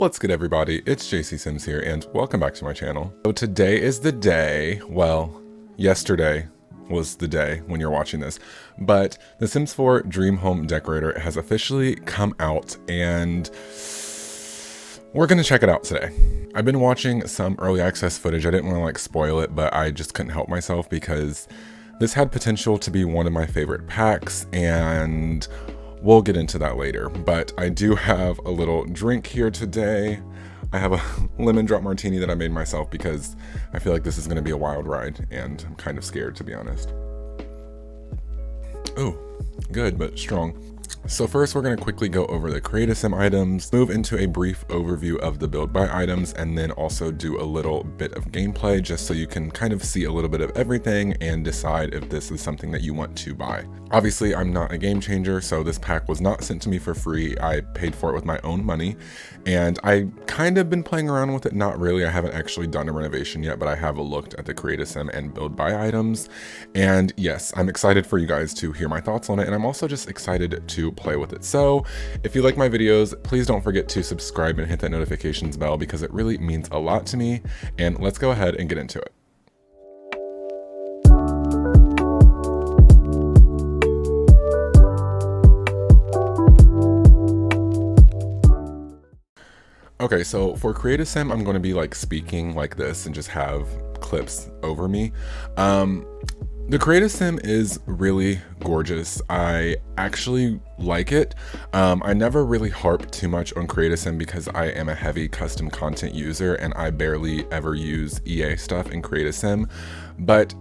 What's good, everybody? It's JC Sims here, and welcome back to my channel. So today is the day, well, yesterday was the day when you're watching this, but the Sims 4 Dream Home Decorator has officially come out, and we're gonna check it out today. I've been watching some early access footage. I didn't want to spoil it, but I just couldn't help myself because this had potential to be one of my favorite packs, and we'll get into that later. But I do have a little drink here today. I have a lemon drop martini that I made myself because I feel like this is going to be a wild ride, and I'm kind of scared, to be honest. Ooh, good, but strong. So first, we're going to quickly go over the Create a Sim items, move into a brief overview of the build by items, and then also do a little bit of gameplay just so you can kind of see a little bit of everything and decide if this is something that you want to buy. Obviously, I'm not a game changer, so this pack was not sent to me for free. I paid for it with my own money, and I kind of been playing around with it. Not really. I haven't actually done a renovation yet, but I have looked at the Create a Sim and build by items. And yes, I'm excited for you guys to hear my thoughts on it, and I'm also just excited to play with it. So if you like my videos, please don't forget to subscribe and hit that notifications bell because it really means a lot to me. And let's go ahead and get into it. Okay, so for Create a Sim, I'm going to be like speaking like this and just have clips over me. The Create a Sim is really gorgeous. I actually like it. I never really harp too much on Create a Sim because I am a heavy custom content user and I barely ever use EA stuff in Create a Sim, but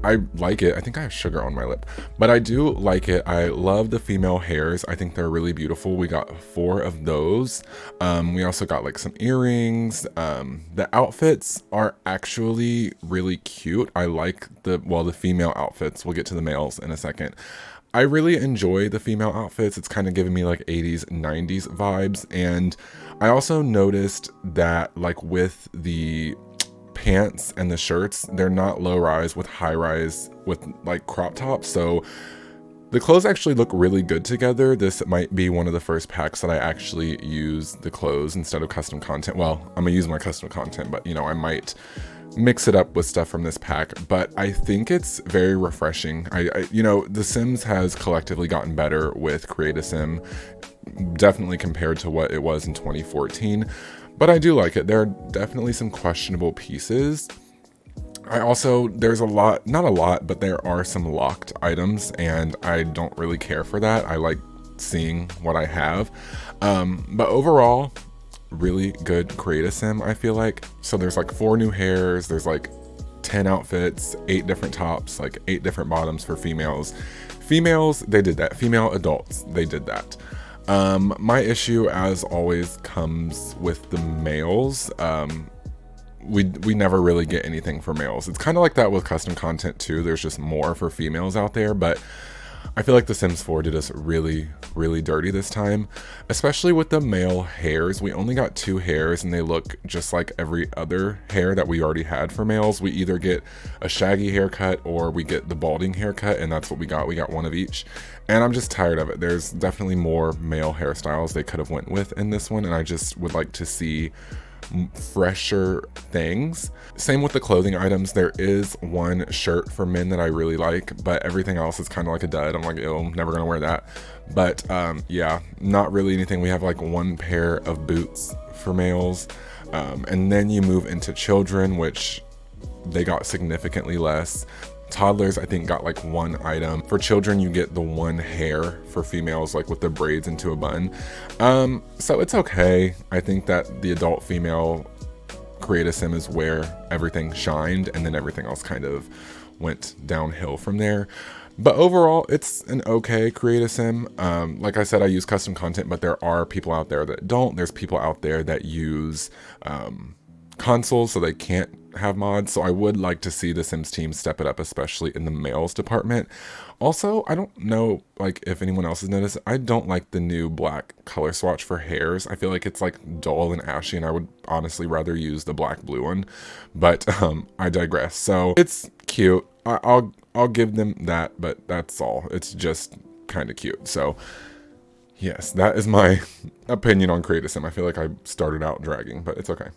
I like it. I think I have sugar on my lip, but I do like it. I love the female hairs. I think they're really beautiful. We got 4 of those. We also got like some earrings. The outfits are actually really cute. I like the female outfits. We'll get to the males in a second. I really enjoy the female outfits. It's kind of giving me like 80s, 90s vibes. And I also noticed that like with the pants and the shirts, they're not low rise with high rise with like crop tops, so the clothes actually look really good together. This might be one of the first packs that I actually use the clothes instead of custom content. Well, I'm gonna use my custom content, but you know, I might mix it up with stuff from this pack, but I think it's very refreshing. You know, The Sims has collectively gotten better with Create a Sim, definitely compared to what it was in 2014. But I do like it. There are definitely some questionable pieces. There's a lot, not a lot, but there are some locked items, and I don't really care for that. I like seeing what I have. But overall, really good Create a Sim, I feel like. So there's like 4 new hairs, there's like 10 outfits, 8 different tops, like 8 different bottoms for females. Females, they did that. Female adults, they did that. My issue, as always, comes with the males. We never really get anything for males. It's kind of like that with custom content too. There's just more for females out there, but I feel like The Sims 4 did us really, really dirty this time, especially with the male hairs. We only got 2 hairs and they look just like every other hair that we already had for males. We either get a shaggy haircut or we get the balding haircut, and that's what we got. We got 1 of each, and I'm just tired of it. There's definitely more male hairstyles they could have went with in this one, and I just would like to see fresher things. Same with the clothing items. There is 1 shirt for men that I really like, but everything else is kind of like a dud. I'm like, ew, never gonna wear that. But yeah, not really anything. We have like 1 pair of boots for males, and then you move into children, which they got significantly less. Toddlers, I think, got like 1 item. For children, you get the 1 hair for females, like with the braids into a bun. So it's okay. I think that the adult female Create a Sim is where everything shined, and then everything else kind of went downhill from there. But overall, it's an okay Create a Sim. Like I said, I use custom content, but there are people out there that don't. There's people out there that use consoles, so they can't have mods. So I would like to see the Sims team step it up, especially in the males department. Also, I don't know like if anyone else has noticed, I don't like the new black color swatch for hairs. I feel like it's like dull and ashy, and I would honestly rather use the black blue one, but I digress. So it's cute. I'll give them that, but that's all. It's just kind of cute. So Yes, that is my opinion on Create a Sim. I feel like I started out dragging, but it's okay.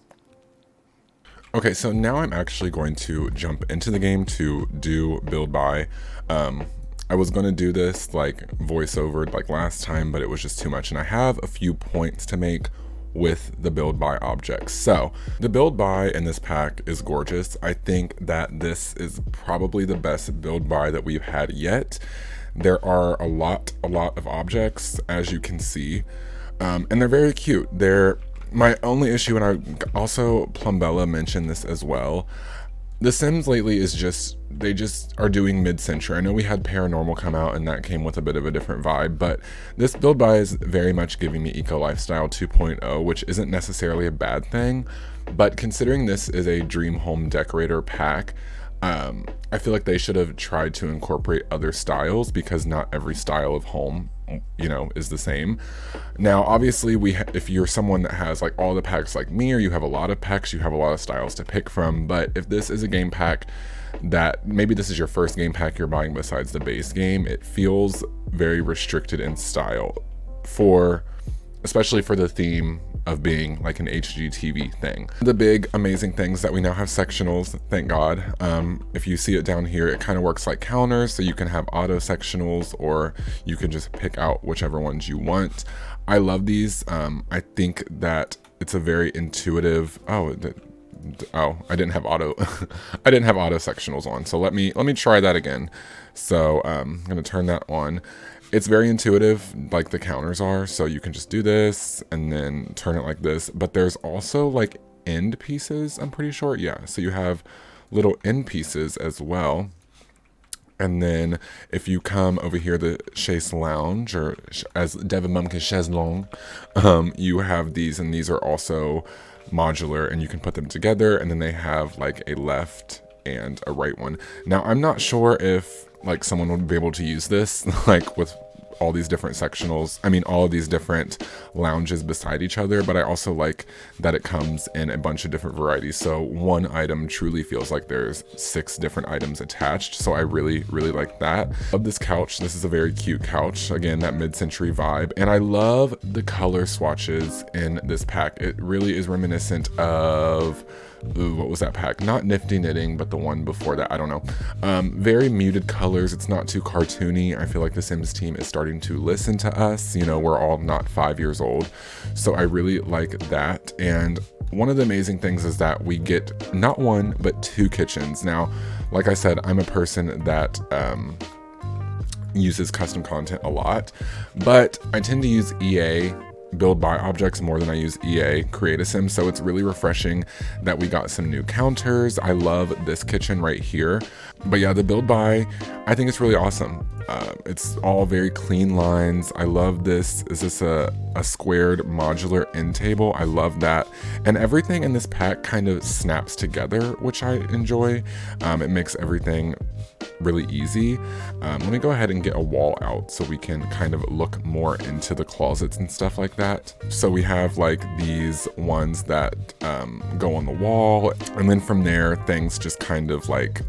Okay, so now I'm actually going to jump into the game to do build by. I was going to do this like voiceover like last time, but it was just too much. And I have a few points to make with the build by objects. So the build by in this pack is gorgeous. I think that this is probably the best build by that we've had yet. There are a lot of objects, as you can see, and they're very cute. My only issue, and I also Plumbella mentioned this as well, the Sims lately is they just are doing mid-century. I know we had Paranormal come out and that came with a bit of a different vibe, but this build by is very much giving me Eco Lifestyle 2.0, which isn't necessarily a bad thing, but considering this is a Dream Home Decorator pack, I feel like they should have tried to incorporate other styles, because not every style of home, you know, is the same. Now obviously if you're someone that has like all the packs like me, or you have a lot of packs, you have a lot of styles to pick from. But if this is a game pack that maybe this is your first game pack you're buying besides the base game, it feels very restricted in style, especially for the theme of being like an HGTV thing. The big amazing things that we now have sectionals, thank God. If you see it down here, it kind of works like counters, so you can have auto sectionals, or you can just pick out whichever ones you want. I love these. I think that it's a very intuitive, I didn't have auto I didn't have auto sectionals on, so let me try that again. So I'm gonna turn that on. It's very intuitive, like the counters are, so you can just do this and then turn it like this. But there's also like end pieces, I'm pretty sure. Yeah, so you have little end pieces as well. And then if you come over here, the chaise lounge, or as Devin Mumkin chaise longue, you have these, and these are also modular, and you can put them together, and then they have like a left and a right one. Now I'm not sure if like someone would be able to use this like with all these different sectionals, all of these different lounges beside each other, but I also like that it comes in a bunch of different varieties. So one item truly feels like there's 6 different items attached. So I really like that. Love this couch. This is a very cute couch. Again, that mid-century vibe. And I love the color swatches in this pack. It really is reminiscent of, what was that pack? Not Nifty Knitting, but the one before that. I don't know. Very muted colors. It's not too cartoony. I feel like the Sims team is starting to listen to us. You know, we're all not 5 years old. So I really like that. And one of the amazing things is that we get not 1, but 2 kitchens. Now, like I said, I'm a person that uses custom content a lot, but I tend to use EA build by objects more than I use EA Create a Sim, so it's really refreshing that we got some new counters. I love this kitchen right here. But yeah, the build by, I think it's really awesome. It's all very clean lines. I love this. Is this a squared modular end table? I love that. And everything in this pack kind of snaps together, which I enjoy. It makes everything really easy. Let me go ahead and get a wall out so we can kind of look more into the closets and stuff like that. So we have like these ones that go on the wall, and then from there things just kind of like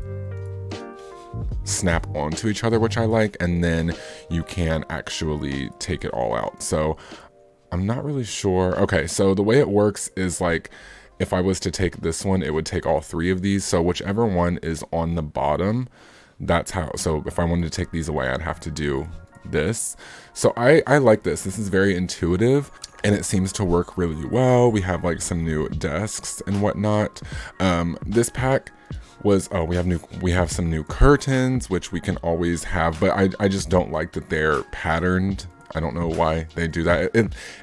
snap onto each other, which I like, and then you can actually take it all out. So I'm not really sure. Okay, so the way it works is like, if I was to take this one, it would take all 3 of these. So whichever one is on the bottom, that's how. So if I wanted to take these away, I'd have to do this. So I like this. This is very intuitive, and it seems to work really well. We have like some new desks and whatnot. This pack was, we have some new curtains, which we can always have, but I just don't like that they're patterned. I don't know why they do that.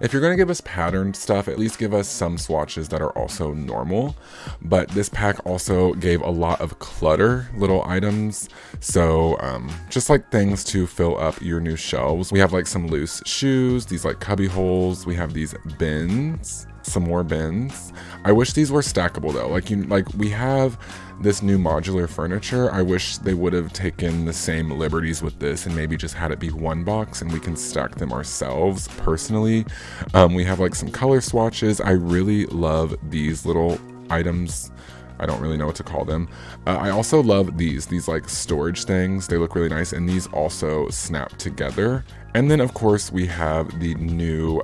If you're gonna give us patterned stuff, at least give us some swatches that are also normal. But this pack also gave a lot of clutter little items. So just like things to fill up your new shelves. We have like some loose shoes, these like cubby holes. We have these bins, some more bins. I wish these were stackable though. Like we have this new modular furniture. I wish they would have taken the same liberties with this and maybe just had it be one box and we can stack them ourselves personally. We have like some color swatches. I really love these little items. I don't really know what to call them. I also love these like storage things. They look really nice, and these also snap together. And then of course we have the new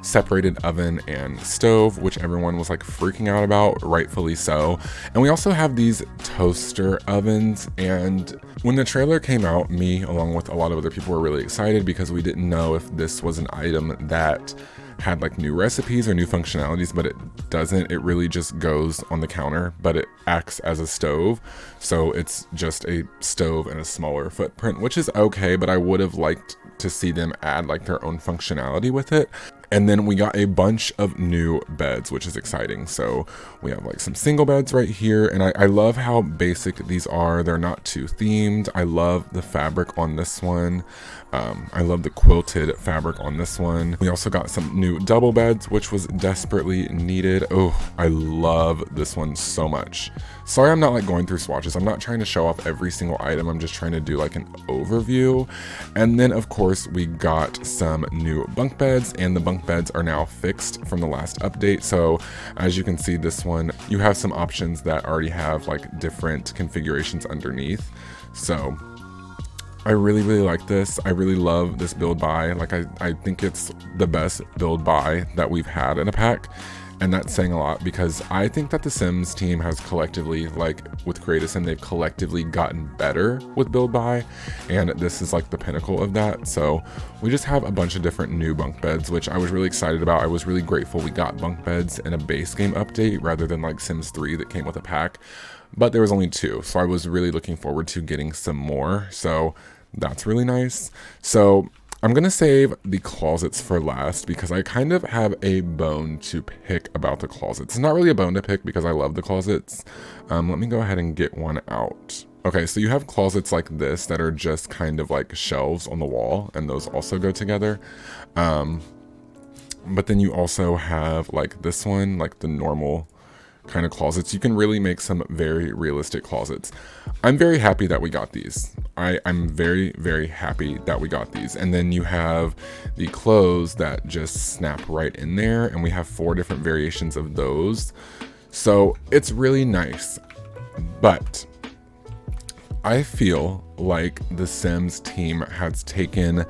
separated oven and stove, which everyone was like freaking out about, rightfully so. And we also have these toaster ovens, and when the trailer came out, me along with a lot of other people were really excited because we didn't know if this was an item that had like new recipes or new functionalities, but it doesn't. It really just goes on the counter, but it acts as a stove. So it's just a stove and a smaller footprint, which is okay, but I would have liked to see them add like their own functionality with it. And then we got a bunch of new beds, which is exciting. So we have like some single beds right here, and I love how basic these are. They're not too themed. I love the fabric on this one. I love the quilted fabric on this one. We also got some new double beds, which was desperately needed. Oh, I love this one so much. Sorry, I'm not like going through swatches. I'm not trying to show off every single item. I'm just trying to do like an overview. And then of course we got some new bunk beds, and the bunk beds are now fixed from the last update. So as you can see, this one, you have some options that already have like different configurations underneath. So I really like this. I really love this build buy. Like I think it's the best build buy that we've had in a pack. And that's saying a lot, because I think that the Sims team has collectively, like with Create a Sim, they've collectively gotten better with build buy, and this is like the pinnacle of that. So we just have a bunch of different new bunk beds, which I was really excited about. I was really grateful we got bunk beds in a base game update rather than like Sims 3 that came with a pack, but there was only 2. So I was really looking forward to getting some more. So that's really nice. So I'm gonna save the closets for last because I kind of have a bone to pick about the closets. It's not really a bone to pick because I love the closets. Let me go ahead and get one out. Okay, so you have closets like this that are just kind of like shelves on the wall, and those also go together. But then you also have like this one, like the normal kind of closets. You can really make some very realistic closets. I'm very happy that we got these. I'm very happy that we got these. And then you have the clothes that just snap right in there, and we have 4 different variations of those. So it's really nice, but I feel like the Sims team has taken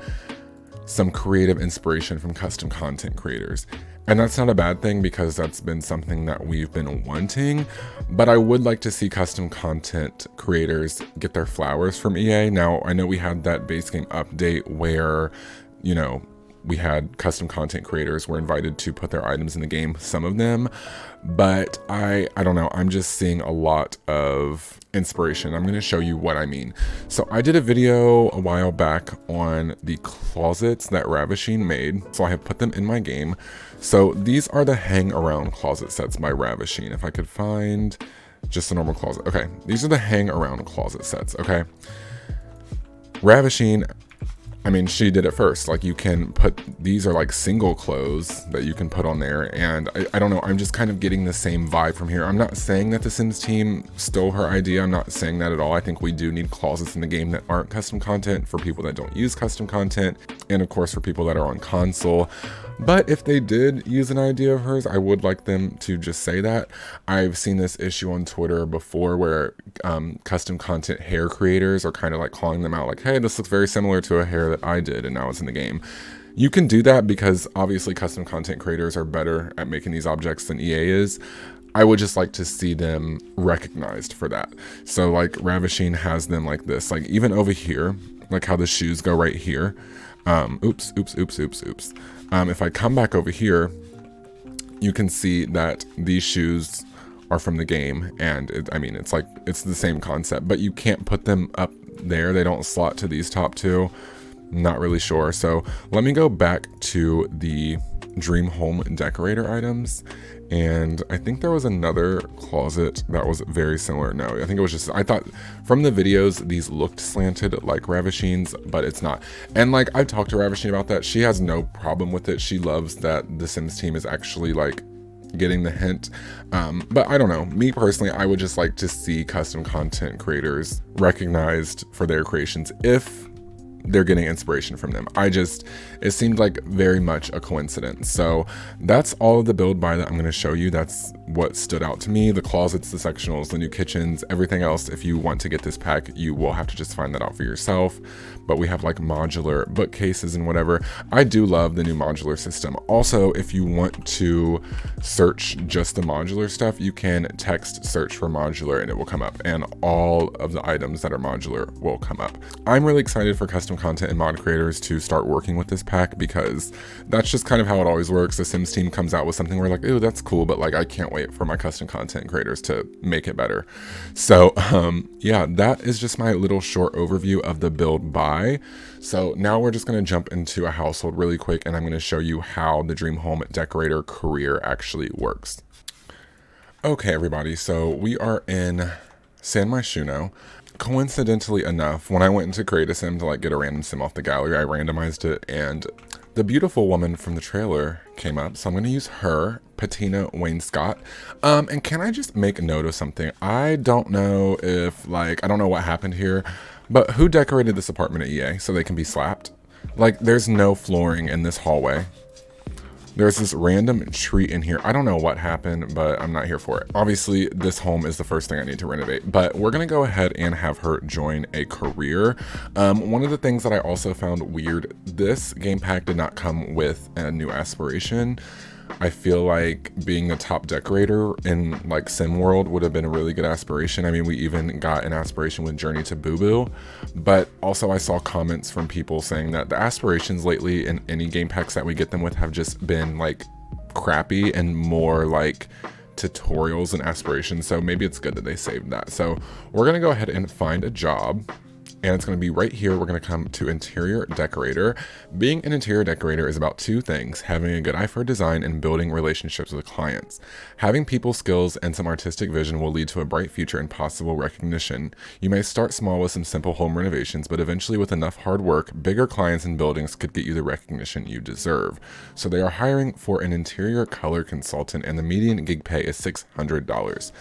some creative inspiration from custom content creators. And that's not a bad thing because that's been something that we've been wanting, but I would like to see custom content creators get their flowers from EA. Now, I know we had that base game update where, you know, we had custom content creators were invited to put their items in the game, some of them, but I don't know, I'm just seeing a lot of inspiration. I'm going to show you what I mean. So I did a video a while back on the closets that Ravishing made, so I have put them in my game. So these are the hang around closet sets by Ravishing. If I could find just a normal closet. Okay, these are the hang around closet sets. Okay, Ravishing, I mean, she did it first. Like, you can put, these are like single clothes that you can put on there. And I don't know, I'm just kind of getting the same vibe from here. I'm not saying that the Sims team stole her idea. I'm not saying that at all. I think we do need closets in the game that aren't custom content for people that don't use custom content. And of course, for people that are on console. But if they did use an idea of hers, I would like them to just say that. I've seen this issue on Twitter before where custom content hair creators are kind of like calling them out like, hey, this looks very similar to a hair that I did and now it's in the game. You can do that because obviously custom content creators are better at making these objects than EA is. I would just like to see them recognized for that. So like Ravishing has them like this, like even over here, like how the shoes go right here. Oops. If I come back over here, you can see that these shoes are from the game, and I mean, it's like, it's the same concept, but you can't put them up there. They don't slot to these top 2. Not really sure. So let me go back to the Dream Home Decorator items, and I think there was another closet that was very similar. No, I think it was just, I thought from the videos these looked slanted like Ravishing's, but it's not. And like, I've talked to Ravishing about that. She has no problem with it. She loves that the Sims team is actually like getting the hint, but I don't know, me personally, I would just like to see custom content creators recognized for their creations if they're getting inspiration from them. It seemed like very much a coincidence. So that's all of the build buy that I'm going to show you. That's what stood out to me: the closets, the sectionals, the new kitchens, everything else. If you want to get this pack, you will have to just find that out for yourself. But we have like modular bookcases and whatever. I do love the new modular system. Also, if you want to search just the modular stuff, you can text search for modular and it will come up, and all of the items that are modular will come up. I'm really excited for custom content and mod creators to start working with this pack, because that's just kind of how it always works. The Sims team comes out with something we're like, ooh, that's cool, but like I can't wait for my custom content creators to make it better. So yeah, that is just my little short overview of the build buy. So now we're just going to jump into a household really quick, and I'm going to show you how the dream home decorator career actually works. Okay, everybody, so we are in San Myshuno. Coincidentally enough, when I went into Create a Sim to like get a random sim off the gallery, I randomized it, and the beautiful woman from the trailer came up, so I'm going to use her, Patina Wayne Scott. And can I just make a note of something? I don't know if, like, I don't know what happened here, but who decorated this apartment at EA so they can be slapped? Like, there's no flooring in this hallway. There's this random tree in here. I don't know what happened, but I'm not here for it. Obviously, this home is the first thing I need to renovate, but we're gonna go ahead and have her join a career. One of the things that I also found weird, this game pack did not come with a new aspiration. I feel like being the top decorator in like Sim World would have been a really good aspiration. I mean, we even got an aspiration with Journey to Boo Boo, but also I saw comments from people saying that the aspirations lately in any game packs that we get them with have just been like crappy and more like tutorials and aspirations. So maybe it's good that they saved that. So we're gonna go ahead and find a job. And it's going to be right here. We're going to come to interior decorator. Being an interior decorator is about two things: having a good eye for design and building relationships with clients. Having people skills and some artistic vision will lead to a bright future and possible recognition. You may start small with some simple home renovations, but eventually with enough hard work, bigger clients and buildings could get you the recognition you deserve. So they are hiring for an interior color consultant, and the median gig pay is $600.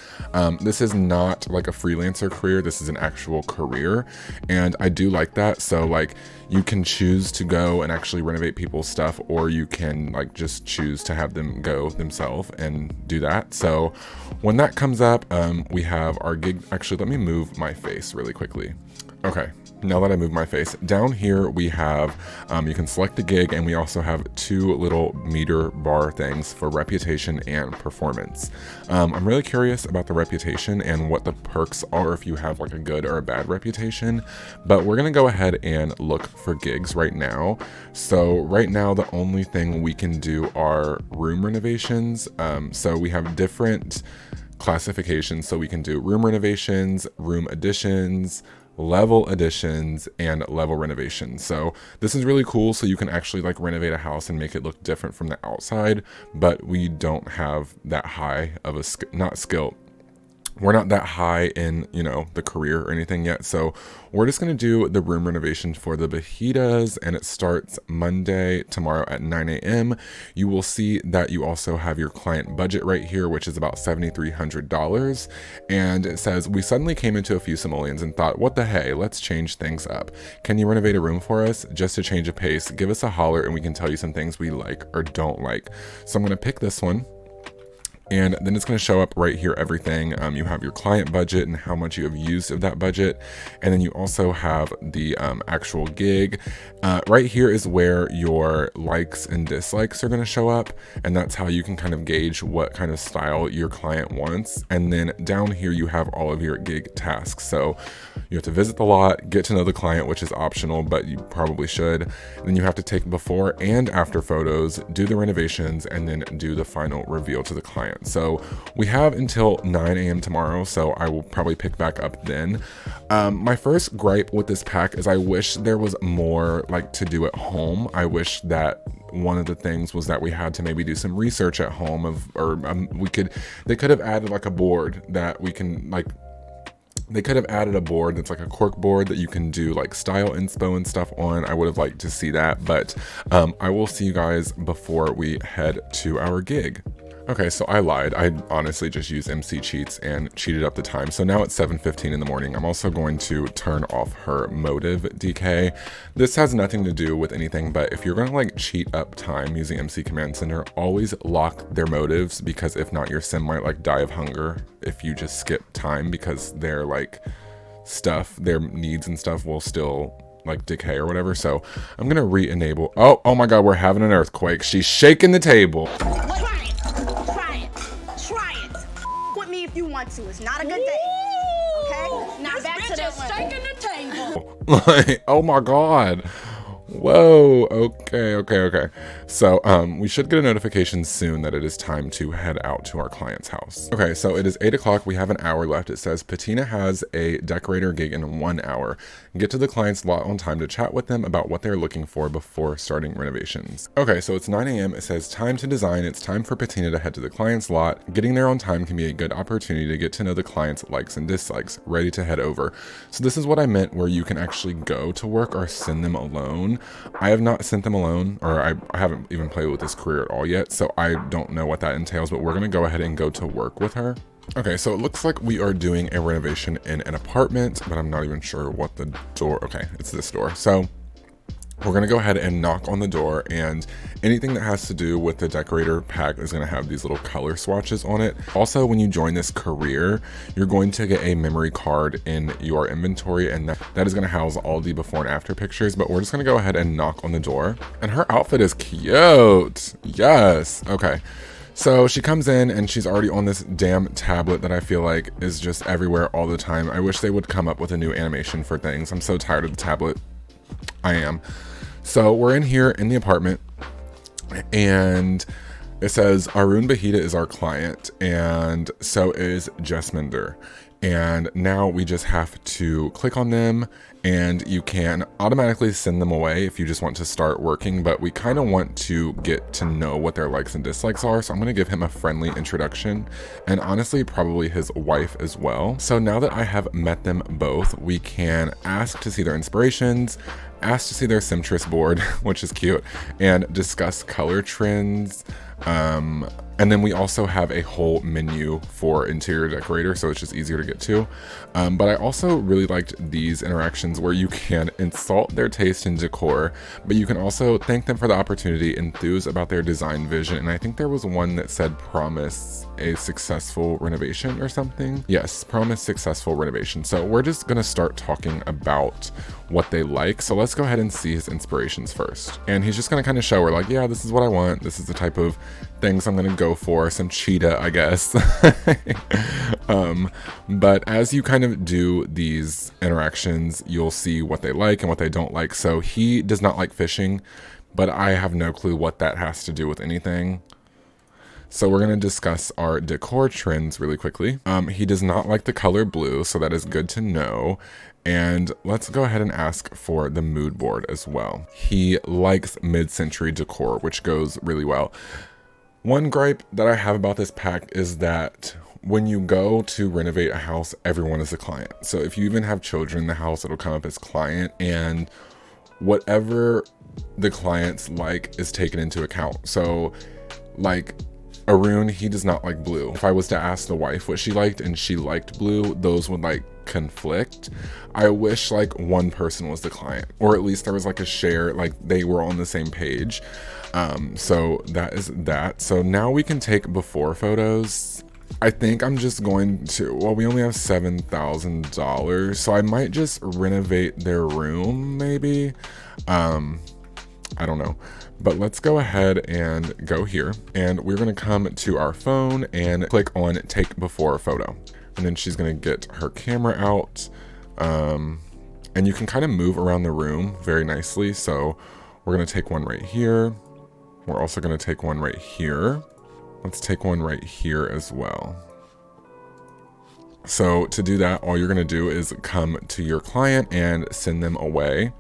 This is not like a freelancer career. This is an actual career. And I do like that. So like you can choose to go and actually renovate people's stuff, or you can like just choose to have them go themselves and do that. So when that comes up, we have our gig. Actually, let me move my face really quickly. Okay, now that I move my face, down here we have, you can select the gig, and we also have two little meter bar things for reputation and performance. I'm really curious about the reputation and what the perks are if you have like a good or a bad reputation, but we're gonna go ahead and look for gigs right now. So right now the only thing we can do are room renovations. So we have different classifications. So we can do room renovations, room additions, level additions, and level renovations. So this is really cool. So you can actually like renovate a house and make it look different from the outside, but we don't have that high of a we're not that high in, you know, the career or anything yet. So we're just going to do the room renovation for the Bajitas, and it starts Monday, tomorrow at 9 a.m. You will see that you also have your client budget right here, which is about $7,300. And it says, we suddenly came into a few simoleons and thought, what the hey, let's change things up. Can you renovate a room for us? Just to change a pace, give us a holler and we can tell you some things we like or don't like. So I'm going to pick this one. And then it's going to show up right here, everything. You have your client budget and how much you have used of that budget. And then you also have the actual gig. Right here is where your likes and dislikes are going to show up. And that's how you can kind of gauge what kind of style your client wants. And then down here, you have all of your gig tasks. So you have to visit the lot, get to know the client, which is optional, but you probably should. And then you have to take before and after photos, do the renovations, and then do the final reveal to the client. So we have until 9 a.m. tomorrow, so I will probably pick back up then. My first gripe with this pack is I wish there was more like to do at home. I wish that one of the things was that we had to maybe do some research at home they could have added like a board that we can like, they could have added a board that's like a cork board that you can do like style inspo and stuff on. I would have liked to see that, but I will see you guys before we head to our gig. Okay, so I lied. I honestly just used MC Cheats and cheated up the time. So now it's 7:15 in the morning. I'm also going to turn off her motive decay. This has nothing to do with anything, but if you're going to like cheat up time using MC Command Center, always lock their motives, because if not, your sim might like die of hunger if you just skip time, because their like stuff, their needs and stuff will still like decay or whatever. So I'm gonna re-enable. Oh my god, we're having an earthquake. She's shaking the table. If you want to, it's not a good day. Okay? Now back to that steak in the table. Like, oh my god. Whoa. Okay. So we should get a notification soon that it is time to head out to our client's house. Okay, so it is 8 o'clock. We have an hour left. It says Patina has a decorator gig in 1 hour. Get to the client's lot on time to chat with them about what they're looking for before starting renovations. Okay, so it's 9 a.m. It says time to design. It's time for Patina to head to the client's lot. Getting there on time can be a good opportunity to get to know the client's likes and dislikes. Ready to head over. So this is what I meant, where you can actually go to work or send them alone. I have not sent them alone, or I haven't even played with this career at all yet, so I don't know what that entails, but we're gonna go ahead and go to work with her. Okay, so it looks like we are doing a renovation in an apartment, but I'm not even sure what the door, okay, it's this door. So we're gonna go ahead and knock on the door, and anything that has to do with the decorator pack is gonna have these little color swatches on it. Also, when you join this career, you're going to get a memory card in your inventory, and that is gonna house all the before and after pictures, but we're just gonna go ahead and knock on the door. And her outfit is cute. Yes, okay. So she comes in and she's already on this damn tablet that I feel like is just everywhere all the time. I wish they would come up with a new animation for things. I'm so tired of the tablet. I am. So we're in here in the apartment, and it says Arun Bahita is our client, and so is Jesminder. And now we just have to click on them, and you can automatically send them away if you just want to start working, but we kind of want to get to know what their likes and dislikes are. So I'm going to give him a friendly introduction, and honestly probably his wife as well. So now that I have met them both, we can ask to see their inspirations, ask to see their Simtress board, which is cute, and discuss color trends. And then we also have a whole menu for interior decorator, so it's just easier to get to. But I also really liked these interactions where you can insult their taste in decor, but you can also thank them for the opportunity, enthuse about their design vision. And I think there was one that said promise a successful renovation or something. Yes, promise successful renovation. So we're just gonna start talking about what they like. So let's go ahead and see his inspirations first. And he's just gonna kind of show her like, yeah, this is what I want. This is the type of things I'm gonna go for. Some cheetah, I guess. But as you kind of do these interactions, you'll see what they like and what they don't like. So he does not like fishing, but I have no clue what that has to do with anything. So we're going to discuss our decor trends really quickly. He does not like the color blue, so that is good to know. And let's go ahead and ask for the mood board as well. He likes mid-century decor, which goes really well. One gripe that I have about this pack is that when you go to renovate a house, everyone is a client. So if you even have children in the house, it'll come up as client, and whatever the clients like is taken into account. So like Arun, he does not like blue. If I was to ask the wife what she liked and she liked blue, those would like conflict. I wish like one person was the client, or at least there was like a share, like they were on the same page. So that is that. So now we can take before photos. I think I'm just going to, well, we only have $7,000, so I might just renovate their room maybe. I don't know, but let's go ahead and go here, and we're going to come to our phone and click on take before photo, and then she's going to get her camera out, and you can kind of move around the room very nicely. So we're going to take one right here. We're also going to take one right here. Let's take one right here as well. So to do that, all you're going to do is come to your client and send them away.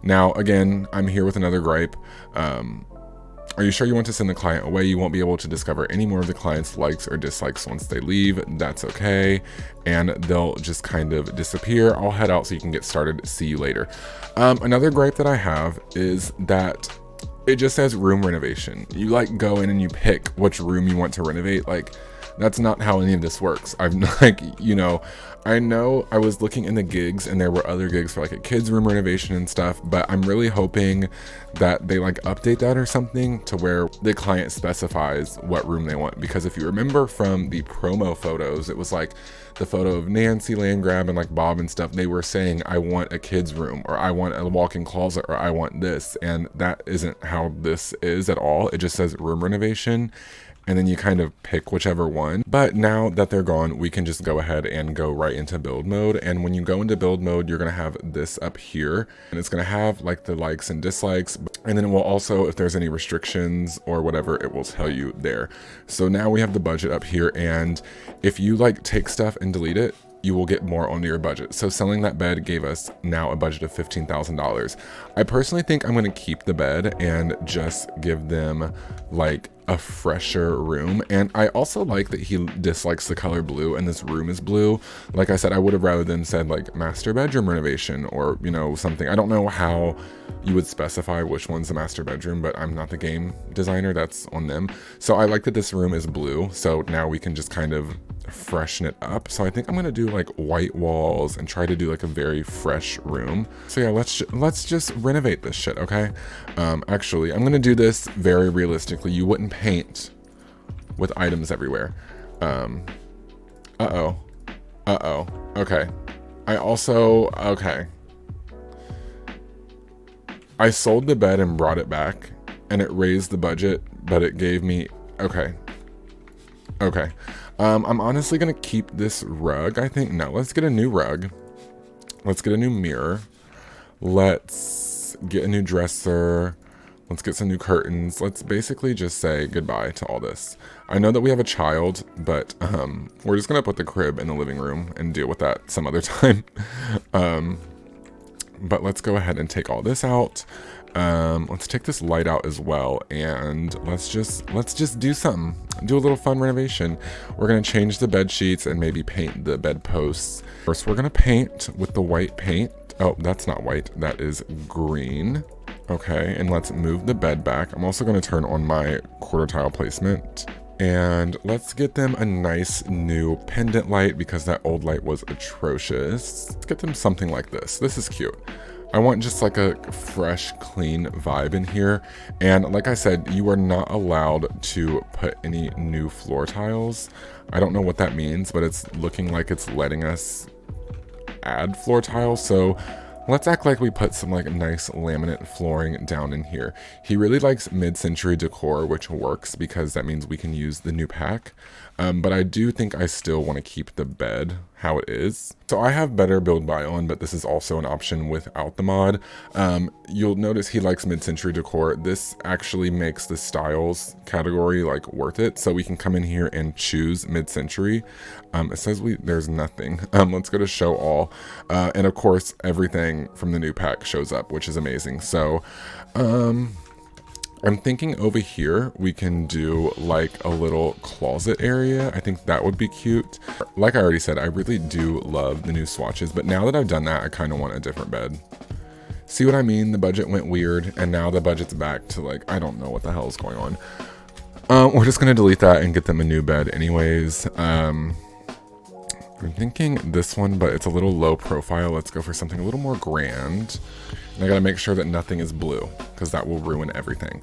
Now, again, I'm here with another gripe. Are you sure you want to send the client away? You won't be able to discover any more of the client's likes or dislikes once they leave. That's okay. And they'll just kind of disappear. I'll head out so you can get started. See you later. Another gripe that I have is that it just says room renovation. You like go in and you pick which room you want to renovate. Like, that's not how any of this works. I've like, you know I was looking in the gigs and there were other gigs for like a kids room renovation and stuff, but I'm really hoping that they like update that or something to where the client specifies what room they want. Because if you remember from the promo photos, it was like the photo of Nancy Landgrab and like Bob and stuff. They were saying, I want a kids room, or I want a walk-in closet, or I want this. And that isn't how this is at all. It just says room renovation. And then you kind of pick whichever one. But now that they're gone, we can just go ahead and go right into build mode. And when you go into build mode, you're gonna have this up here, and it's gonna have like the likes and dislikes. And then it will also, if there's any restrictions or whatever, it will tell you there. So now we have the budget up here, and if you like take stuff and delete it, you will get more onto your budget. So selling that bed gave us now a budget of $15,000. I personally think I'm gonna keep the bed and just give them like a fresher room. And I also like that he dislikes the color blue and this room is blue. Like I said, I would have rather than said like master bedroom renovation or, you know, something. I don't know how you would specify which one's the master bedroom, but I'm not the game designer, that's on them. So I like that this room is blue. So now we can just kind of freshen it up. So I think I'm gonna do like white walls and try to do like a very fresh room. So yeah, let's just renovate this shit, okay? Actually, I'm gonna do this very realistically. You wouldn't paint with items everywhere. Uh-oh. Okay. Okay. I sold the bed and brought it back, and it raised the budget, but it gave me, okay. I'm honestly gonna keep this rug, I think. No, let's get a new rug. Let's get a new mirror. Let's get a new dresser. Let's get some new curtains. Let's basically just say goodbye to all this. I know that we have a child, but we're just gonna put the crib in the living room and deal with that some other time. But let's go ahead and take all this out. Let's take this light out as well, and let's just do something. Do a little fun renovation. We're gonna change the bed sheets and maybe paint the bed posts. First, we're gonna paint with the white paint. Oh, that's not white, that is green. Okay, and let's move the bed back. I'm also gonna turn on my quarter tile placement. And let's get them a nice new pendant light because that old light was atrocious. Let's get them something like this. This is cute. I want just like a fresh, clean vibe in here. And like I said, you are not allowed to put any new floor tiles. I don't know what that means, but it's looking like it's letting us add floor tiles. So let's act like we put some like nice laminate flooring down in here. He really likes mid-century decor, which works because that means we can use the new pack. But I do think I still want to keep the bed how it is. So I have better build buy on, but this is also an option without the mod. You'll notice he likes mid-century decor. This actually makes the styles category like worth it. So we can come in here and choose mid-century. It says there's nothing. Let's go to show all. And of course, everything from the new pack shows up, which is amazing. So, I'm thinking over here we can do like a little closet area. I think that would be cute. Like I already said, I really do love the new swatches, but now that I've done that, I kind of want a different bed. See what I mean? The budget went weird, and now the budget's back to like, I don't know what the hell is going on. We're just gonna delete that and get them a new bed anyways. I'm thinking this one, but it's a little low profile. Let's go for something a little more grand. And I gotta make sure that nothing is blue because that will ruin everything.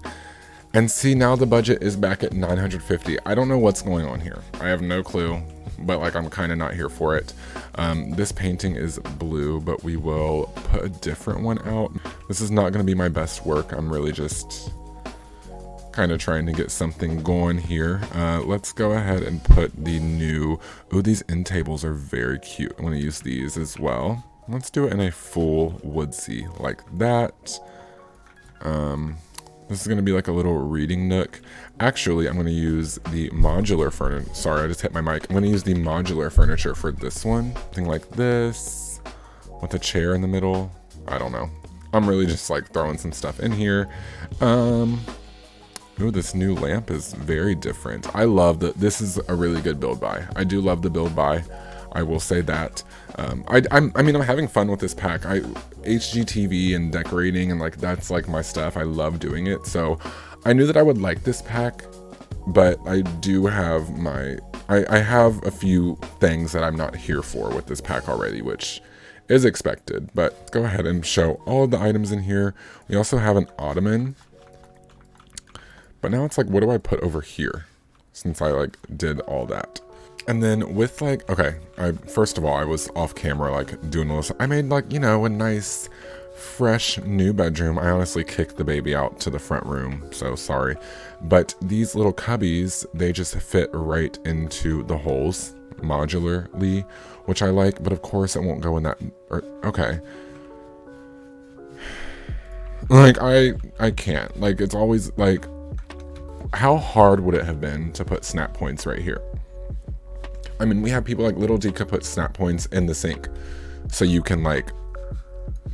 And see, now the budget is back at $950. I don't know what's going on here. I have no clue, but like I'm kind of not here for it. This painting is blue, but we will put a different one out. This is not gonna be my best work. I'm really just kind of trying to get something going here. Let's go ahead and put the new, oh, these end tables are very cute. I'm gonna use these as well. Let's do it in a full woodsy like that. This is gonna be like a little reading nook. Actually, I'm gonna use the modular furniture. Sorry, I just hit my mic. I'm gonna use the modular furniture for this one. Something like this, with a chair in the middle. I don't know. I'm really just like throwing some stuff in here. Ooh, this new lamp is very different. I love that. This is a really good build buy. I do love the build buy. I will say that. I mean, I'm having fun with this pack. HGTV and decorating and like that's like my stuff. I love doing it. So I knew that I would like this pack, but I do have I have a few things that I'm not here for with this pack already, which is expected. But go ahead and show all of the items in here. We also have an ottoman. But now it's like, what do I put over here? Since I like did all that. And then with like, okay, first of all, I was off camera like doing all this. I made like, you know, a nice fresh new bedroom. I honestly kicked the baby out to the front room, so sorry. But these little cubbies, they just fit right into the holes modularly, which I like, but of course it won't go in that, okay. Like I can't, like it's always like, how hard would it have been to put snap points right here? I mean, we have people like Little Dika put snap points in the sink, so you can like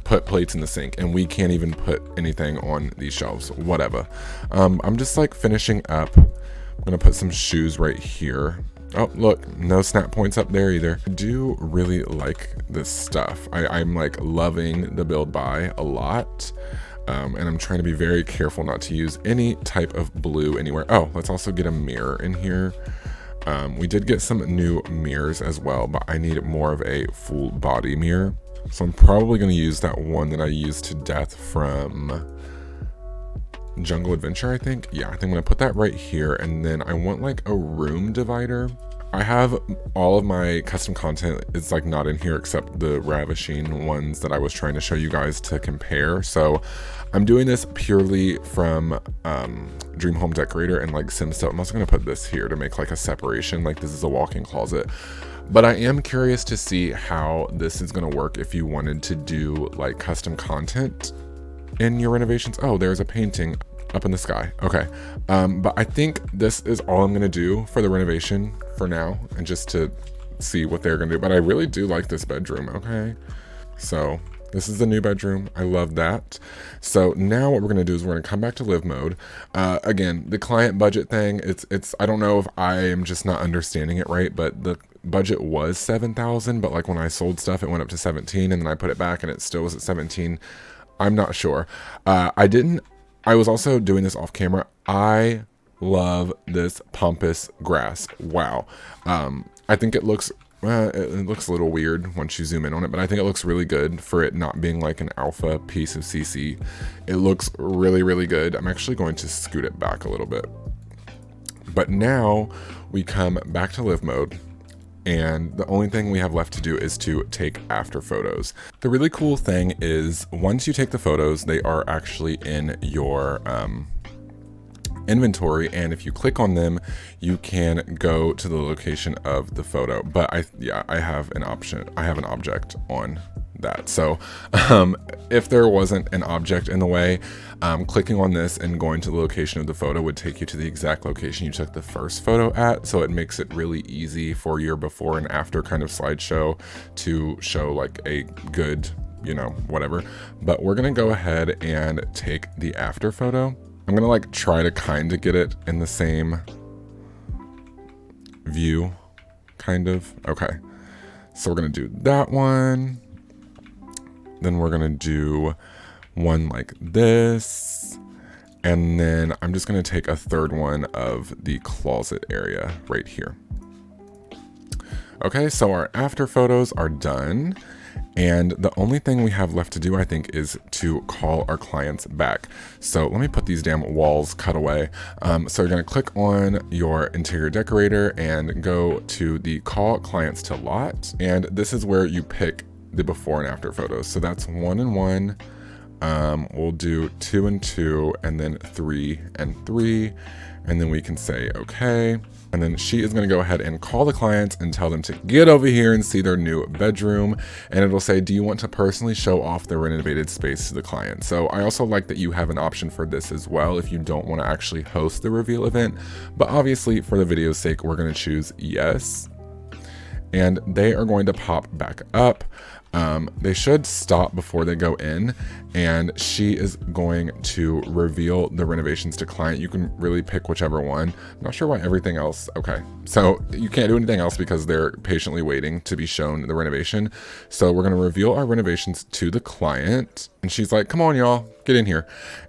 put plates in the sink, and we can't even put anything on these shelves, whatever. I'm just like finishing up. I'm gonna put some shoes right here. Oh, look, no snap points up there either. I do really like this stuff. I'm like loving the build by a lot. And I'm trying to be very careful not to use any type of blue anywhere. Oh, let's also get a mirror in here. We did get some new mirrors as well, but I need more of a full body mirror. So I'm probably going to use that one that I used to death from Jungle Adventure, I think. Yeah, I think I'm going to put that right here. And then I want like a room divider. I have all of my custom content. It's like not in here except the ravishing ones that I was trying to show you guys to compare. So I'm doing this purely from Dream Home Decorator and like SimStuff. I'm also going to put this here to make like a separation. Like this is a walk-in closet. But I am curious to see how this is going to work if you wanted to do like custom content in your renovations. Oh, there's a painting up in the sky. Okay. But I think this is all I'm going to do for the renovation for now, and just to see what they're going to do. But I really do like this bedroom. Okay. So this is the new bedroom. I love that. So now what we're going to do is we're going to come back to live mode. Again, the client budget thing, it's, I don't know if I am just not understanding it right, but the budget was 7,000, but like when I sold stuff, it went up to 17, and then I put it back and it still was at 17. I'm not sure. I was also doing this off camera. I love this pampas grass. Wow. I think it looks it looks a little weird once you zoom in on it, but I think it looks really good for it not being like an alpha piece of CC. It looks really, really good. I'm actually going to scoot it back a little bit. But now we come back to live mode, and the only thing we have left to do is to take after photos. The really cool thing is once you take the photos, they are actually in your inventory, and if you click on them, you can go to the location of the photo. But I have an option. I have an object on that. So if there wasn't an object in the way, clicking on this and going to the location of the photo would take you to the exact location you took the first photo at. So it makes it really easy for your before and after kind of slideshow to show like a good, you know, whatever. But we're gonna go ahead and take the after photo. I'm gonna like try to kind of get it in the same view, kind of. Okay, so we're gonna do that one. Then we're gonna do one like this. And then I'm just gonna take a third one of the closet area right here. Okay, so our after photos are done. And the only thing we have left to do, I think, is to call our clients back. So let me put these damn walls cut away. So you're gonna click on your interior decorator and go to the call clients to lot. And this is where you pick the before and after photos. So that's 1 and 1. We'll do 2 and 2, and then 3 and 3. And then we can say, okay. And then she is going to go ahead and call the clients and tell them to get over here and see their new bedroom. And it'll say, do you want to personally show off the renovated space to the client? So I also like that you have an option for this as well if you don't want to actually host the reveal event. But obviously for the video's sake, we're going to choose yes. And they are going to pop back up. They should stop before they go in, and she is going to reveal the renovations to client. You can really pick whichever one. I'm not sure why everything else. Okay, so you can't do anything else because they're patiently waiting to be shown the renovation. So we're going to reveal our renovations to the client, and she's like, come on y'all, get in here.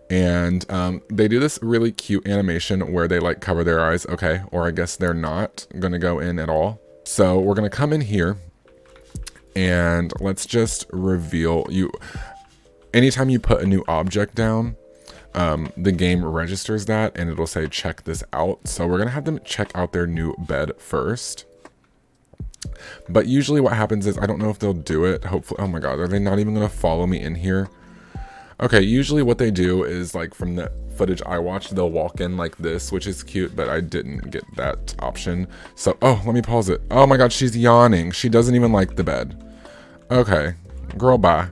And they do this really cute animation where they like cover their eyes. Okay, or I guess they're not going to go in at all. So we're going to come in here, and let's just reveal you. Anytime you put a new object down, the game registers that and it'll say check this out. So we're gonna have them check out their new bed first. But usually what happens is, I don't know if they'll do it. Hopefully, oh my god, are they not even gonna follow me in here? Okay, usually what they do is, like, from the footage I watched, they'll walk in like this, which is cute, but I didn't get that option. So, oh, let me pause it. Oh my god, she's yawning. She doesn't even like the bed. Okay, girl, bye.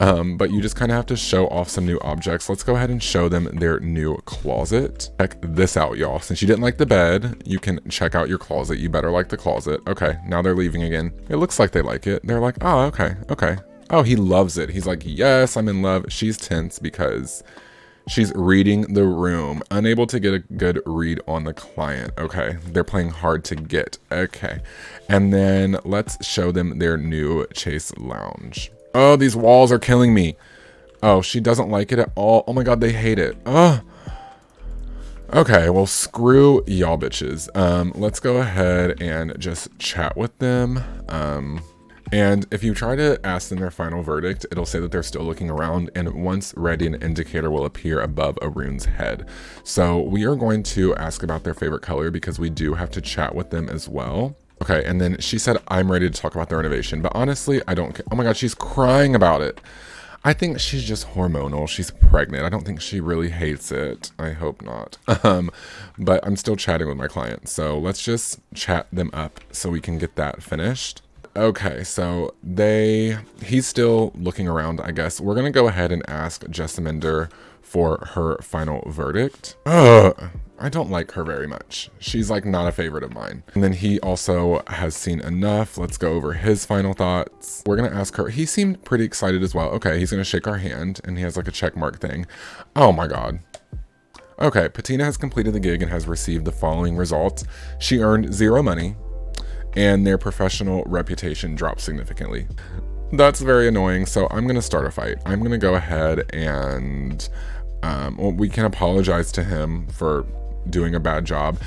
But you just kind of have to show off some new objects. Let's go ahead and show them their new closet. Check this out, y'all. Since you didn't like the bed, you can check out your closet. You better like the closet. Okay, now they're leaving again. It looks like they like it. They're like, oh, okay, okay. Oh, he loves it. He's like, yes, I'm in love. She's tense because she's reading the room, unable to get a good read on the client. Okay, they're playing hard to get. Okay, and then let's show them their new Chase Lounge. Oh, these walls are killing me. Oh, she doesn't like it at all. Oh my god, they hate it. Oh. Okay, well, screw y'all bitches. Let's go ahead and just chat with them. And if you try to ask them their final verdict, it'll say that they're still looking around, and once ready, an indicator will appear above Arun's head. So we are going to ask about their favorite color because we do have to chat with them as well. Okay, and then she said, I'm ready to talk about the renovation, but honestly, I don't care. Oh my god, she's crying about it. I think she's just hormonal. She's pregnant. I don't think she really hates it. I hope not. But I'm still chatting with my client. So let's just chat them up so we can get that finished. Okay, so he's still looking around, I guess. We're gonna go ahead and ask Jessaminder for her final verdict. I don't like her very much. She's like not a favorite of mine. And then he also has seen enough. Let's go over his final thoughts. We're gonna ask her. He seemed pretty excited as well. Okay, he's gonna shake our hand and he has like a check mark thing. Oh my god. Okay, Patina has completed the gig and has received the following results. She earned 0 money, and their professional reputation dropped significantly. That's very annoying, so I'm gonna start a fight. I'm gonna go ahead and well, we can apologize to him for doing a bad job.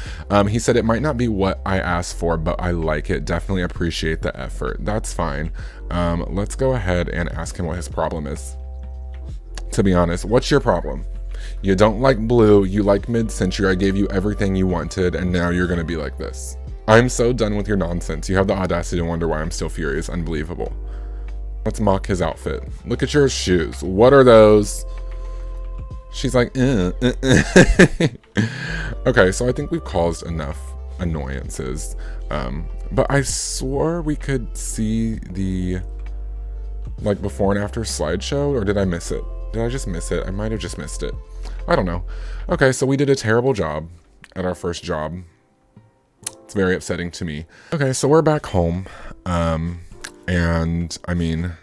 He said it might not be what I asked for, but I like it. Definitely appreciate the effort. That's fine. Let's go ahead and ask him what his problem is. To be honest, what's your problem? You don't like blue, you like mid-century, I gave you everything you wanted, and now you're gonna be like this. I'm so done with your nonsense. You have the audacity to wonder why I'm still furious. Unbelievable. Let's mock his outfit. Look at your shoes. What are those? She's like, Okay, so I think we've caused enough annoyances. But I swore we could see the like before and after slideshow, or did I miss it? Did I just miss it? I might have just missed it. I don't know. Okay, so we did a terrible job at our first job. It's very upsetting to me. Okay, so we're back home. And I mean,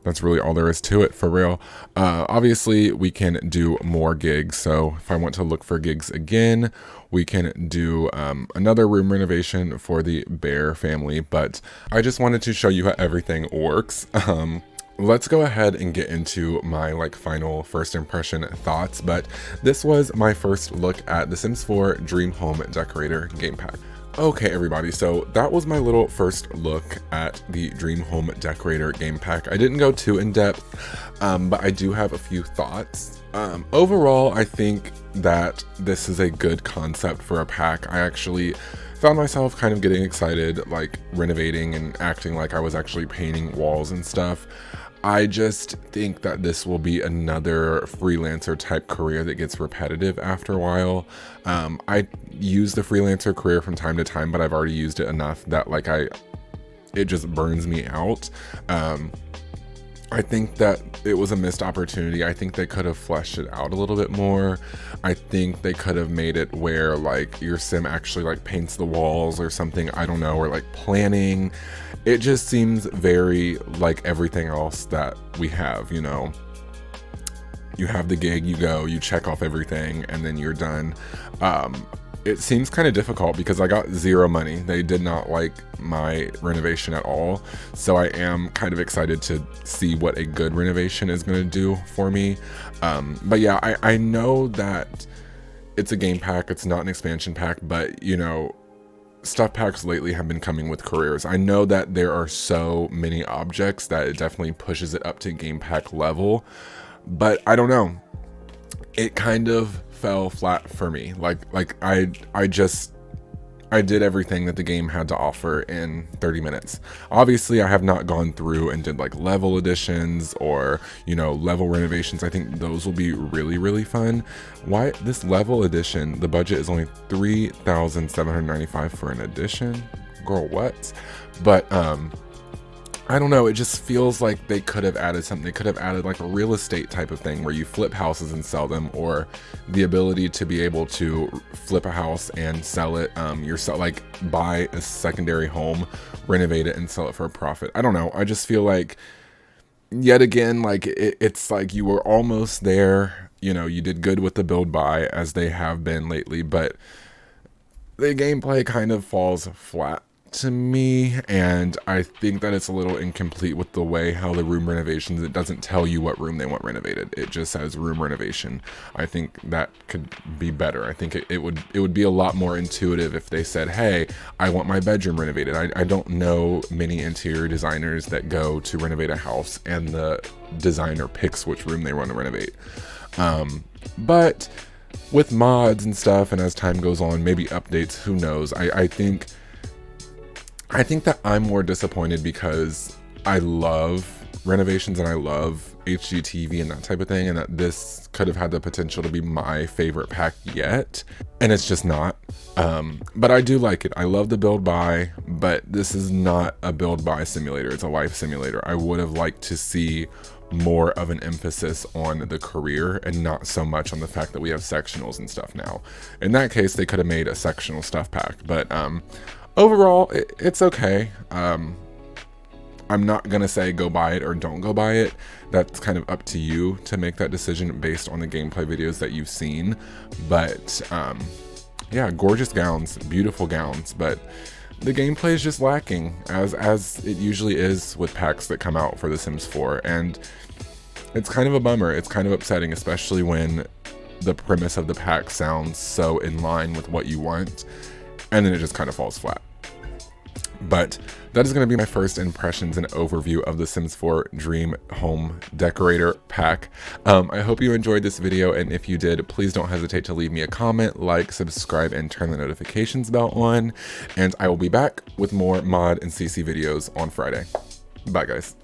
that's really all there is to it, for real. Obviously, we can do more gigs. So if I want to look for gigs again, we can do another room renovation for the Bear family. But I just wanted to show you how everything works. Let's go ahead and get into my final first impression thoughts. But this was my first look at The Sims 4 Dream Home Decorator game pack. Okay, everybody, so that was my little first look at the Dream Home Decorator game pack. I didn't go too in depth, but I do have a few thoughts. Overall, I think that this is a good concept for a pack. I actually found myself kind of getting excited, like renovating and acting like I was actually painting walls and stuff. I just think that this will be another freelancer type career that gets repetitive after a while. I use the freelancer career from time to time, but I've already used it enough that it just burns me out. I think that it was a missed opportunity. I think they could have fleshed it out a little bit more. I think they could have made it where like your sim actually like paints the walls or something, I don't know, or like planning. It just seems very like everything else that we have, you know. You have the gig, you go, you check off everything, and then you're done. It seems kind of difficult because I got zero money. They did not like my renovation at all. So I am kind of excited to see what a good renovation is going to do for me. But yeah, I know that it's a game pack. It's not an expansion pack, but you know, stuff packs lately have been coming with careers. I know that there are so many objects that it definitely pushes it up to game pack level, but I don't know. It kind of fell flat for me. Like I did everything that the game had to offer in 30 minutes. Obviously, I have not gone through and did like level additions or, you know, level renovations. I think those will be really, really fun. Why this level edition, the budget is only $3,795 for an edition? Girl, what? But I don't know, it just feels like they could have added something. They could have added like a real estate type of thing where you flip houses and sell them, or the ability to be able to flip a house and sell it yourself, like buy a secondary home, renovate it and sell it for a profit. I don't know. I just feel like yet again, like it's like you were almost there, you know, you did good with the build buy as they have been lately, but the gameplay kind of falls flat to me, and I think that it's a little incomplete with the way how the room renovations, it doesn't tell you what room they want renovated. It just says room renovation. I think that could be better. I think it would be a lot more intuitive if they said, hey, I want my bedroom renovated. I don't know many interior designers that go to renovate a house and the designer picks which room they want to renovate. But with mods and stuff, and as time goes on, maybe updates, who knows. I think that I'm more disappointed because I love renovations and I love HGTV and that type of thing, and that this could have had the potential to be my favorite pack yet, and it's just not. But I do like it. I love the build buy, but this is not a build buy simulator. It's a life simulator. I would have liked to see more of an emphasis on the career and not so much on the fact that we have sectionals and stuff now. In that case, they could have made a sectional stuff pack, but overall, it's okay. I'm not gonna say go buy it or don't go buy it. That's kind of up to you to make that decision based on the gameplay videos that you've seen. But yeah, gorgeous gowns, beautiful gowns, but the gameplay is just lacking, as it usually is with packs that come out for The Sims 4, and it's kind of a bummer. It's kind of upsetting, especially when the premise of the pack sounds so in line with what you want, and then it just kind of falls flat. But that is going to be my first impressions and overview of the Sims 4 Dream Home Decorator pack. I hope you enjoyed this video, and if you did, please don't hesitate to leave me a comment, like, subscribe, and turn the notifications bell on, and I will be back with more mod and CC videos on Friday. Bye, guys.